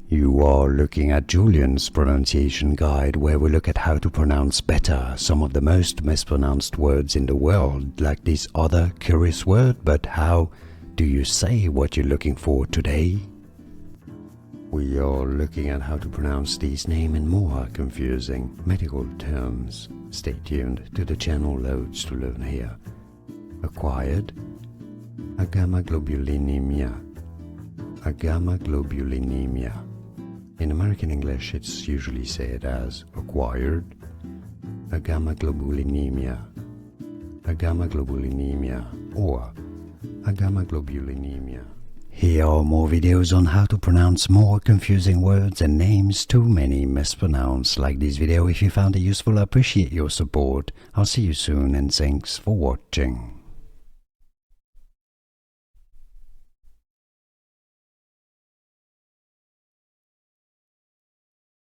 You are looking at Julian's pronunciation guide, where we look at how to pronounce better some of the most mispronounced words in the world, like this other curious word. But how do you say what you're looking for today? We are looking at how to pronounce these names and more confusing medical terms. Stay tuned to the channel, loads to learn here. Acquired agammaglobulinemia. Agammaglobulinemia. In American English, it's usually said as acquired agammaglobulinemia, agammaglobulinemia, or agammaglobulinemia. Here are more videos on how to pronounce more confusing words and names too many mispronounced. Like this video if you found it useful. I appreciate your support. I'll see you soon and thanks for watching.